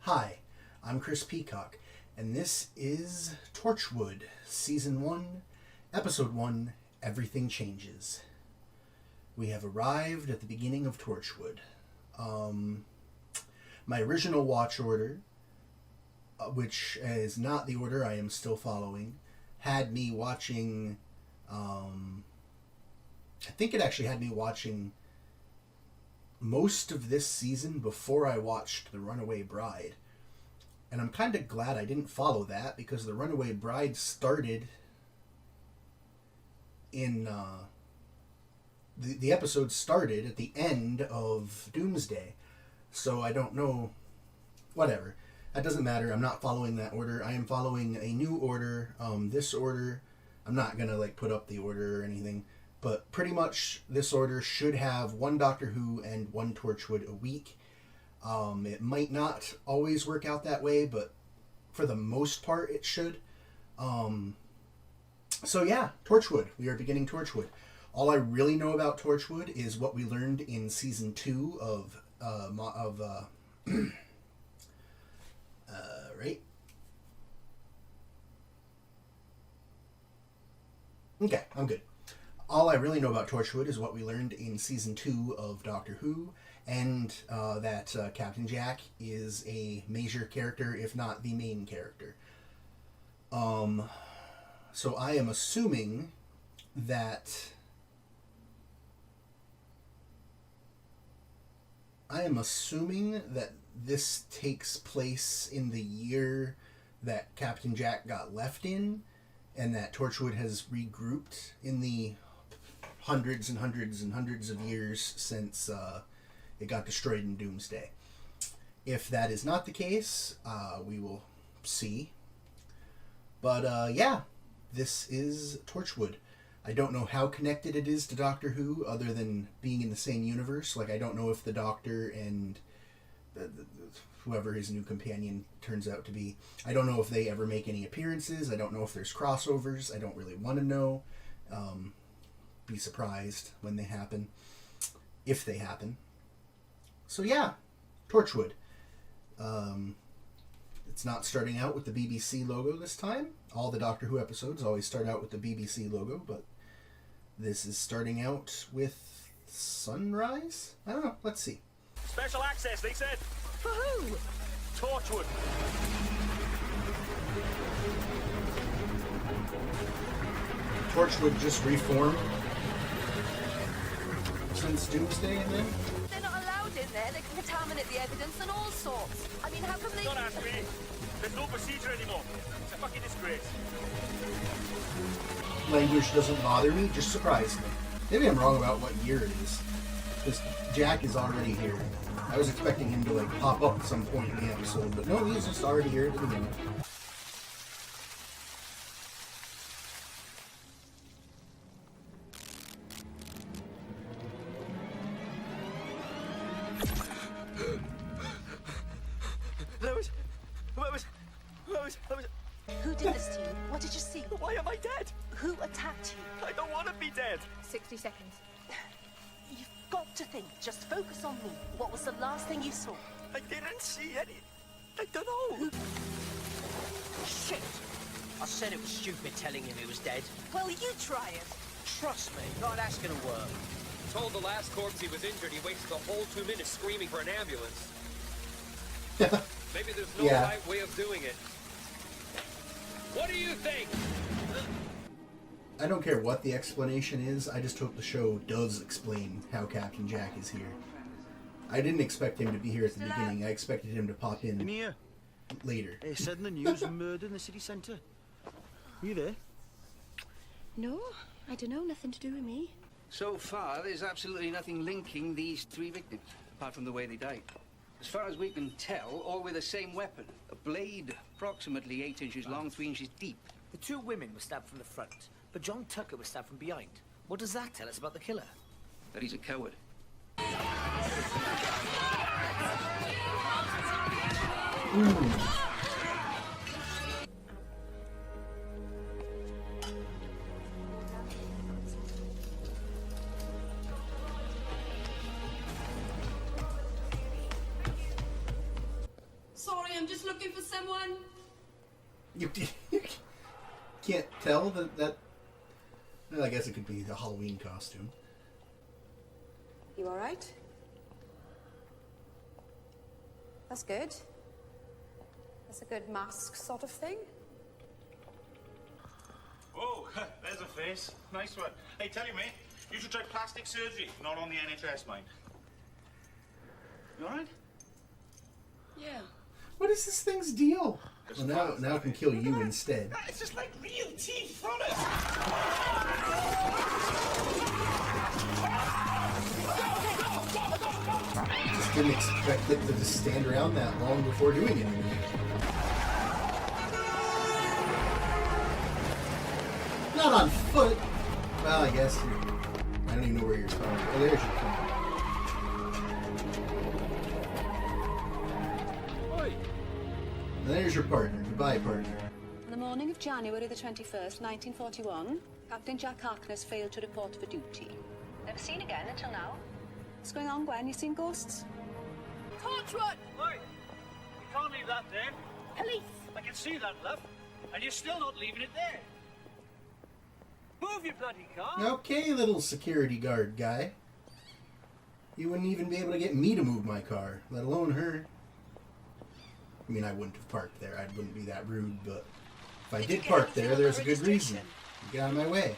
Hi, I'm Chris Peacock, and this is Torchwood, Season 1, Episode 1, Everything Changes. We have arrived at the beginning of Torchwood. My original watch order, which is not the order I am still following, had me watching, I think it actually had me watching most of this season before I watched The Runaway Bride. And I'm kind of glad I didn't follow that, because The Runaway Bride started in, the episode started at the end of Doomsday. So I don't know, whatever. That doesn't matter. I'm not following that order. I am following a new order. This order, I'm not going to put up the order or anything. But pretty much this order should have one Doctor Who and one Torchwood a week. It might not always work out that way, but for the most part it should. So yeah, Torchwood. We are beginning Torchwood. All I really know about Torchwood is what we learned in Season 2 of right? Okay, I'm good. All I really know about Torchwood is what we learned in Season 2 of Doctor Who, and that Captain Jack is a major character, if not the main character. So I am assuming that... this takes place in the year that Captain Jack got left in, and that Torchwood has regrouped in the hundreds and hundreds and hundreds of years since it got destroyed in Doomsday. If that is not the case, we will see. But yeah, this is Torchwood. I don't know how connected it is to Doctor Who, other than being in the same universe. I don't know if the Doctor and whoever his new companion turns out to be, I don't know if they ever make any appearances. I don't know if there's crossovers. I don't really want to know. Be surprised when they happen, if they happen. So yeah, Torchwood. It's not starting out with the BBC logo this time. All the Doctor Who episodes always start out with the BBC logo, but this is starting out with Sunrise? I don't know. Let's see. Special access, they said. For who? Torchwood. Torchwood just reformed since Doomsday, and then? They're not allowed in there. They can contaminate the evidence and all sorts. I mean, how come they... Don't ask me. There's no procedure anymore. It's a fucking disgrace. Language doesn't bother me, just surprised me. Maybe I'm wrong about what year it is. Because Jack is already here. I was expecting him to pop up at some point in the episode, but no, he's just already here at the beginning. Who did this to you? What did you see? Why am I dead? Who attacked you? I don't want to be dead. 60 seconds. You've got to think. Just focus on me. What was the last thing you saw? I didn't see any. I don't know. Shit! I said it was stupid telling him he was dead. Well, you try it. Trust me, God, that's gonna work. Told the last corpse he was injured, he wasted the whole 2 minutes screaming for an ambulance. Maybe there's no right way of doing it. What do you think? I don't care what the explanation is, I just hope the show does explain how Captain Jack is here. I didn't expect him to be here at the beginning, I expected him to pop in here. Later. They said in the news murder in the city centre. Are you there? No, I don't know, nothing to do with me. So far, there's absolutely nothing linking these 3 victims, apart from the way they died. As far as we can tell, all with the same weapon. A blade approximately 8 inches long, 3 inches deep. The 2 women were stabbed from the front, but John Tucker was stabbed from behind. What does that tell us about the killer? That he's a coward. Sorry, sorry, I'm just looking for someone. You can't tell that. Well, I guess it could be the Halloween costume. You alright? That's good. That's a good mask sort of thing. Oh, there's a face. Nice one. Hey, tell you, mate, you should try plastic surgery, not on the NHS, mind. You alright? Yeah. What is this thing's deal? Well, now I can kill you instead. It's just like real teeth, honest. Just didn't expect it to just stand around that long before doing anything. Not on foot. Well, I guess. I don't even know where you're spawning. Oh, there's your car. And there's your partner. Goodbye, partner. On the morning of January the 21st, 1941, Captain Jack Harkness failed to report for duty. Never seen again until now. What's going on, Gwen? You seen ghosts? Torchwood! Oi! You can't leave that there. Police! I can see that, love. And you're still not leaving it there. Move your bloody car. Okay, little security guard guy. You wouldn't even be able to get me to move my car, let alone her. I mean, I wouldn't have parked there. I wouldn't be that rude, but if I did park there, there's a good reason. Get out of my way.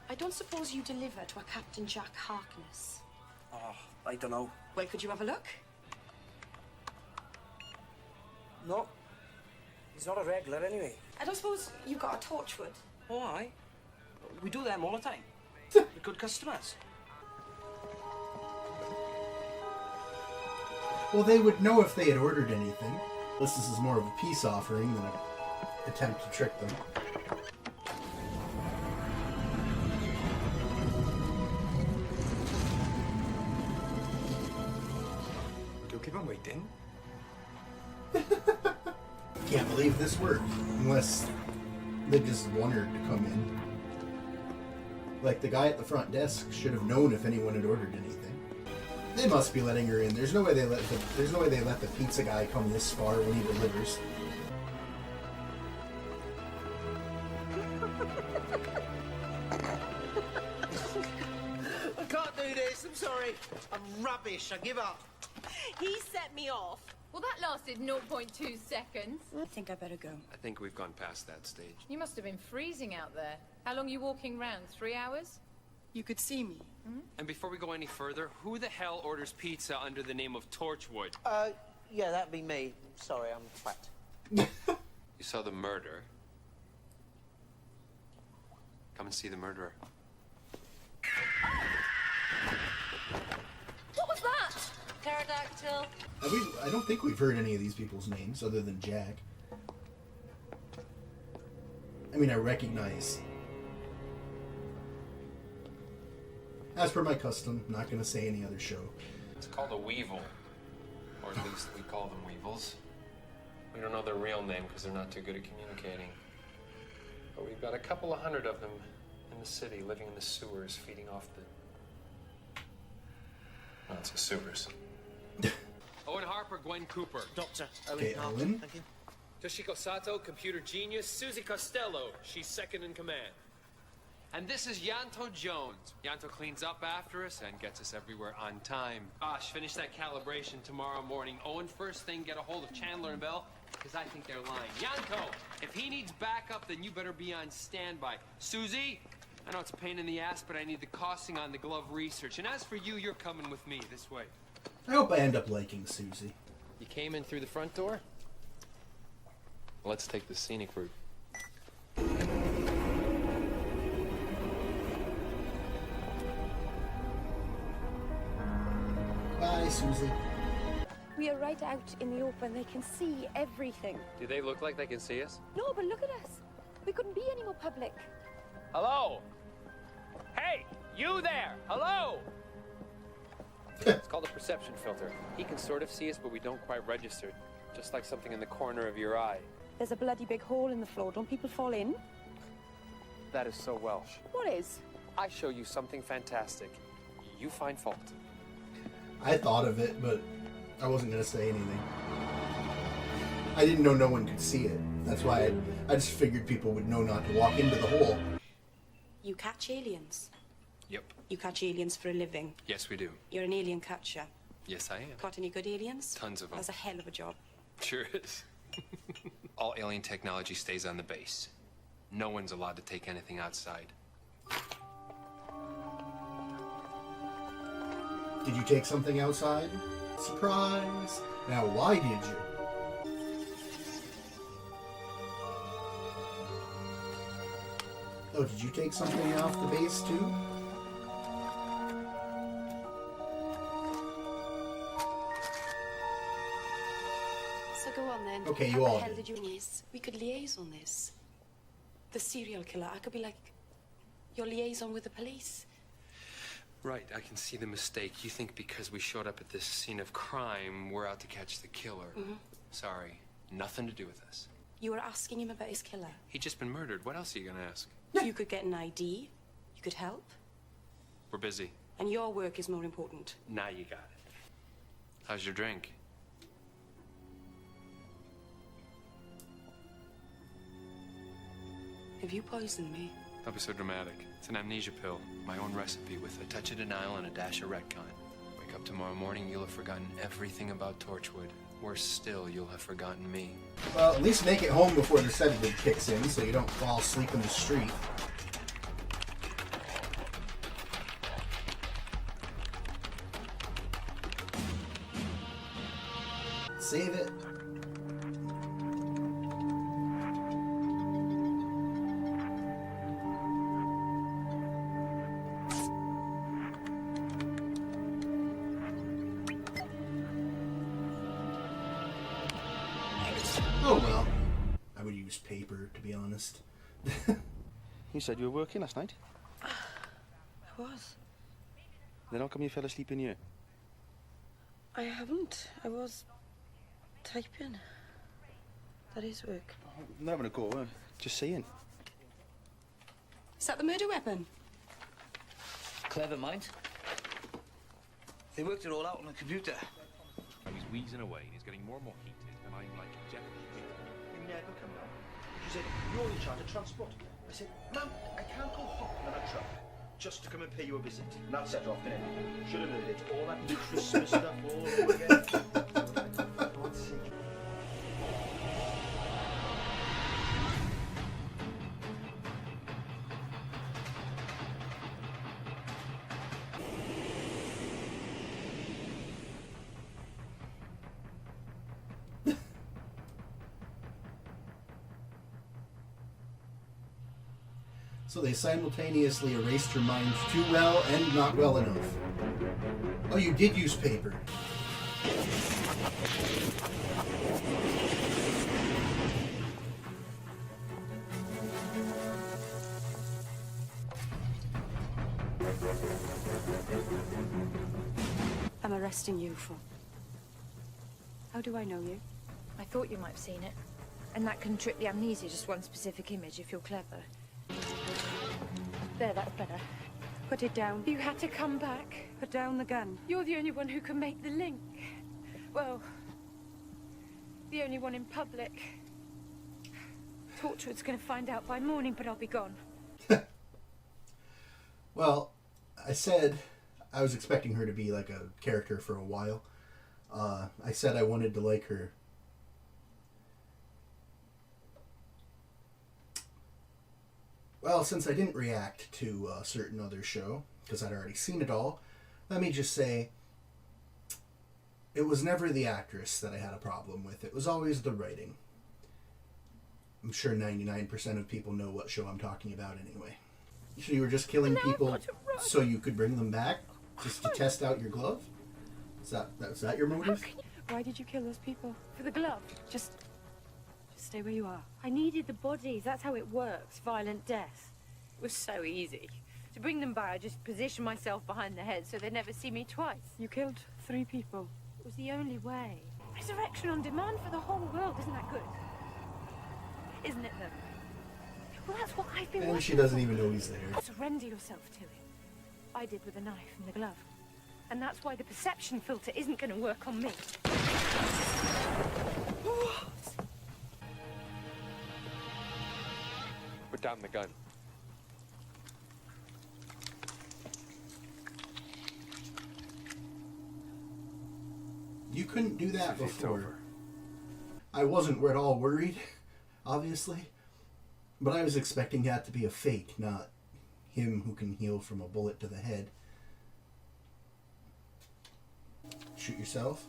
I don't suppose you deliver to a Captain Jack Harkness. Oh, I don't know. Well, could you have a look? No. He's not a regular anyway. I don't suppose you got a Torchwood. Oh, aye. We do them all the time. We're good customers. Well, they would know if they had ordered anything. This is more of a peace offering than an attempt to trick them. You'll keep on waiting. Can't believe this worked. Unless they just wanted to come in. Like, the guy at the front desk should have known if anyone had ordered anything. They must be letting her in. There's no way they let the pizza guy come this far when he delivers. I can't do this. I'm sorry. I'm rubbish. I give up. He set me off. Well, that lasted 0.2 seconds. I think I better go. I think we've gone past that stage. You must have been freezing out there. How long are you walking round? 3 hours? You could see me. And before we go any further, who the hell orders pizza under the name of Torchwood? Yeah, that'd be me. Sorry, I'm fat. You saw the murder. Come and see the murderer. What was that? Pterodactyl. I don't think we've heard any of these people's names other than Jack. I mean, I recognize. As per my custom, I'm not going to say any other show. It's called a weevil. Or at least we call them weevils. We don't know their real name because they're not too good at communicating. But we've got a couple of hundred of them in the city, living in the sewers, feeding off the... Well, it's the sewers. Owen Harper, Gwen Cooper. Doctor. Okay, Owen. Thank you. Toshiko Sato, computer genius. Susie Costello, she's second in command. And this is Yanto Jones. Yanto cleans up after us and gets us everywhere on time. Gosh, finish that calibration tomorrow morning. Owen, first thing, get a hold of Chandler and Bell, because I think they're lying. Yanto, if he needs backup, then you better be on standby. Susie, I know it's a pain in the ass, but I need the costing on the glove research. And as for you, you're coming with me this way. I hope I end up liking Susie. You came in through the front door? Let's take the scenic route. Bye, Susie. We are right out in the open. They can see everything. Do they look like they can see us? No, but look at us. We couldn't be any more public. Hello? Hey, you there! Hello! It's called a perception filter. He can sort of see us, but we don't quite register. Just like something in the corner of your eye. There's a bloody big hole in the floor. Don't people fall in? That is so Welsh. What is? I show you something fantastic. You find fault. I thought of it, but I wasn't going to say anything. I didn't know no one could see it. That's why I just figured people would know not to walk into the hole. You catch aliens. Yep. You catch aliens for a living. Yes, we do. You're an alien catcher. Yes, I am. Caught any good aliens? Tons of them. That's a hell of a job. Sure is. All alien technology stays on the base. No one's allowed to take anything outside. Did you take something outside? Surprise! Now, why did you? Oh, did you take something off the base, too? So go on then. Okay, How you the all hell did. did you miss? We could liaise on this. The serial killer. I could be like your liaison with the police. Right, I can see the mistake. You think because we showed up at this scene of crime, we're out to catch the killer. Sorry, nothing to do with us. You were asking him about his killer. He'd just been murdered. What else are you gonna ask? You could get an ID. You could help. We're busy. And your work is more important. Now you got it. How's your drink? Have you poisoned me? Don't be so dramatic. It's an amnesia pill. My own recipe with a touch of denial and a dash of retcon. Wake up tomorrow morning, you'll have forgotten everything about Torchwood. Worse still, you'll have forgotten me. Well, at least make it home before the sedative kicks in, so you don't fall asleep in the street. Save it. Oh well. I would use paper, to be honest. You said you were working last night. I was. Then how come you fell asleep in here? I haven't. I was typing. That is work. I'm not having a go, just saying. Is that the murder weapon? Clever mind. They worked it all out on a computer. He's wheezing away and he's getting more and more heated, and I'm like, Jeff, You never come back. She said, you're in charge of transport. I said, Ma'am, I can't go hopping on a truck just to come and pay you a visit. And that set her off, didn't it? Should have heard it. All that Christmas stuff all over again. For God's sake. So they simultaneously erased her mind too well and not well enough. Oh, you did use paper. I'm arresting you for... How do I know you? I thought you might have seen it. And that can trip the amnesia, just one specific image if you're clever. There, that's better. Put it down. You had to come back. Put down the gun. You're the only one who can make the link. Well, the only one in public. Torchwood's going to find out by morning, but I'll be gone. Well, I said I was expecting her to be like a character for a while. I said I wanted to like her. Well, since I didn't react to a certain other show, because I'd already seen it all, let me just say, it was never the actress that I had a problem with. It was always the writing. I'm sure 99% of people know what show I'm talking about anyway. So you were just killing people so you could bring them back? Just to test out your glove? Is that your motive? Why did you kill those people? For the glove. Just stay where you are. I needed the bodies. That's how it works. Violent death. It was so easy. To bring them by, I just positioned myself behind the head so they'd never see me twice. You killed 3 people. It was the only way. Resurrection on demand for the whole world. Isn't that good? Isn't it, though? Well, that's what I've been And working she doesn't for. even know he's there. Surrender yourself to it. I did with the knife and the glove. And that's why the perception filter isn't going to work on me. Put down the gun. You couldn't do that Susie, it's before. over. I wasn't at all worried, obviously. But I was expecting that to be a fake, not him who can heal from a bullet to the head. Shoot yourself?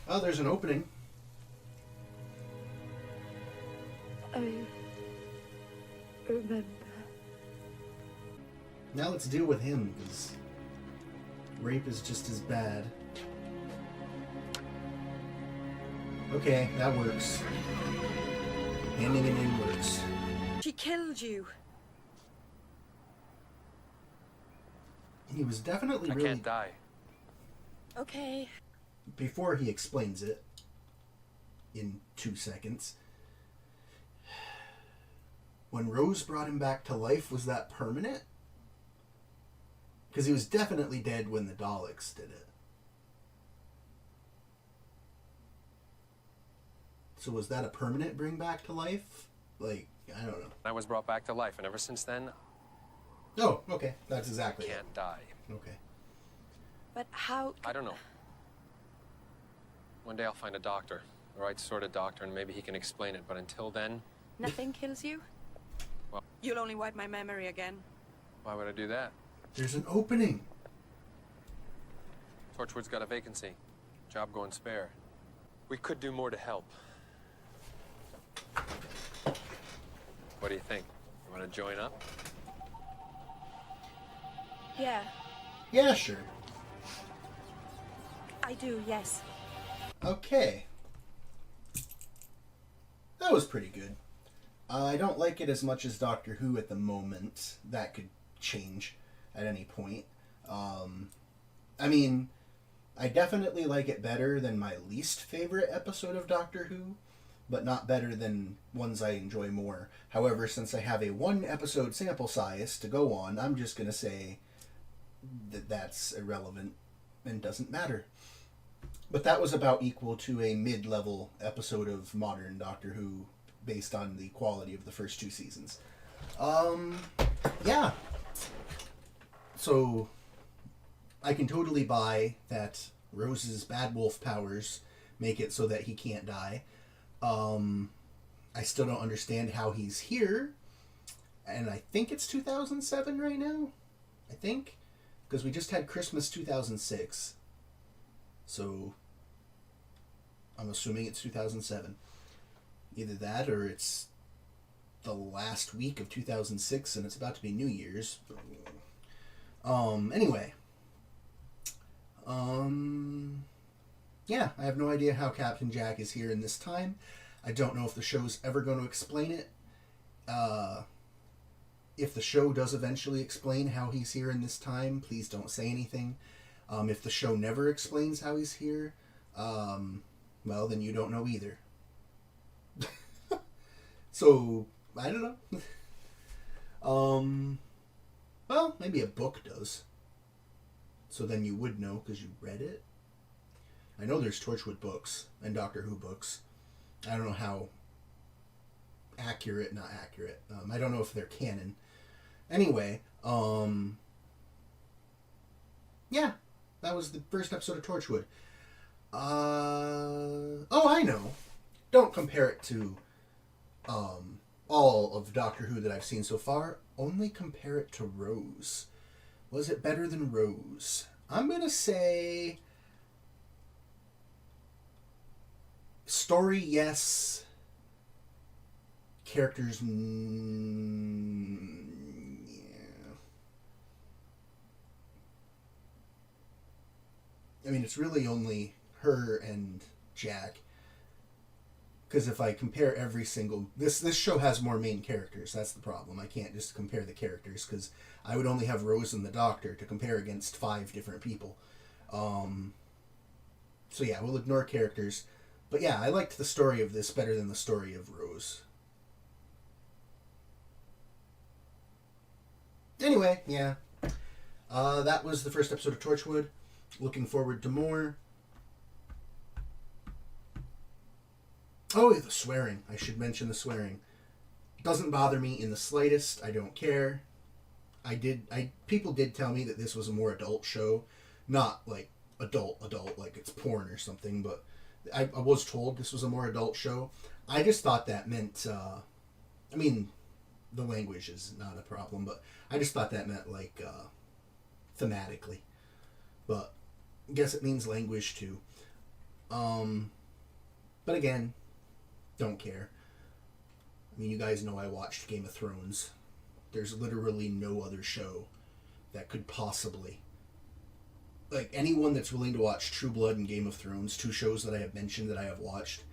Oh, there's an opening. I remember. Now let's deal with him, because rape is just as bad. Okay, that works. Handing it in works. She killed you. He was definitely I really... can't die. Okay. Before he explains it, in 2 seconds, when Rose brought him back to life, was that permanent? Because he was definitely dead when the Daleks did it. So was that a permanent bring back to life? Like, I don't know. I was brought back to life, and ever since then, Oh, okay. That's exactly I it. can't die. Okay. But how... I don't know. One day I'll find a doctor, the right sort of doctor, and maybe he can explain it. But until then, Nothing kills you? Well- You'll only wipe my memory again. why would I do that? There's an opening. Torchwood's got a vacancy. Job going spare. We could do more to help. What do you think? You want to join up? Yeah, Yeah, sure. I do, yes. Okay. That was pretty good. I don't like it as much as Doctor Who at the moment. That could change at any point. I mean, I definitely like it better than my least favorite episode of Doctor Who, but not better than ones I enjoy more. However, since I have a 1 episode sample size to go on, I'm just going to say that that's irrelevant and doesn't matter. But that was about equal to a mid-level episode of modern Doctor Who based on the quality of the first 2 seasons. Yeah. So, I can totally buy that Rose's bad wolf powers make it so that he can't die. I still don't understand how he's here. And I think it's 2007 right now. I think. Because we just had Christmas 2006. So, I'm assuming it's 2007. Either that or it's the last week of 2006 and it's about to be New Year's. Anyway. Yeah, I have no idea how Captain Jack is here in this time. I don't know if the show's ever going to explain it. If the show does eventually explain how he's here in this time, please don't say anything. If the show never explains how he's here, well, then you don't know either. So, I don't know. Well, maybe a book does. So then you would know because you read it. I know there's Torchwood books and Doctor Who books. I don't know how not accurate. I don't know if they're canon. Anyway, yeah, that was the first episode of Torchwood. Oh, I know. Don't compare it to all of Doctor Who that I've seen so far. Only compare it to Rose. Was it better than Rose? I'm gonna say story, yes. Characters, yeah. I mean, it's really only her and Jack. Because if I compare every single... This show has more main characters. That's the problem. I can't just compare the characters, because I would only have Rose and the Doctor to compare against 5 different people. So yeah, we'll ignore characters. But yeah, I liked the story of this better than the story of Rose. Anyway, yeah. That was the first episode of Torchwood. Looking forward to more. Oh, the swearing. I should mention the swearing. Doesn't bother me in the slightest. I don't care. People did tell me that this was a more adult show. Not like adult, like it's porn or something, but I was told this was a more adult show. I just thought that meant, I mean, the language is not a problem, but I just thought that meant like, thematically. But I guess it means language too. But again, don't care. I mean, you guys know I watched Game of Thrones. There's literally no other show that could possibly... Like, anyone that's willing to watch True Blood and Game of Thrones, 2 shows that I have mentioned that I have watched,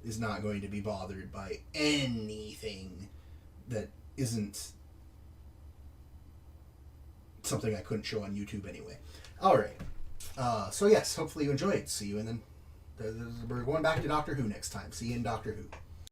is not going to be bothered by anything that isn't something I couldn't show on YouTube anyway. Alright. So yes, hopefully you enjoyed. See you in the... We're going back to Doctor Who next time. See you in Doctor Who.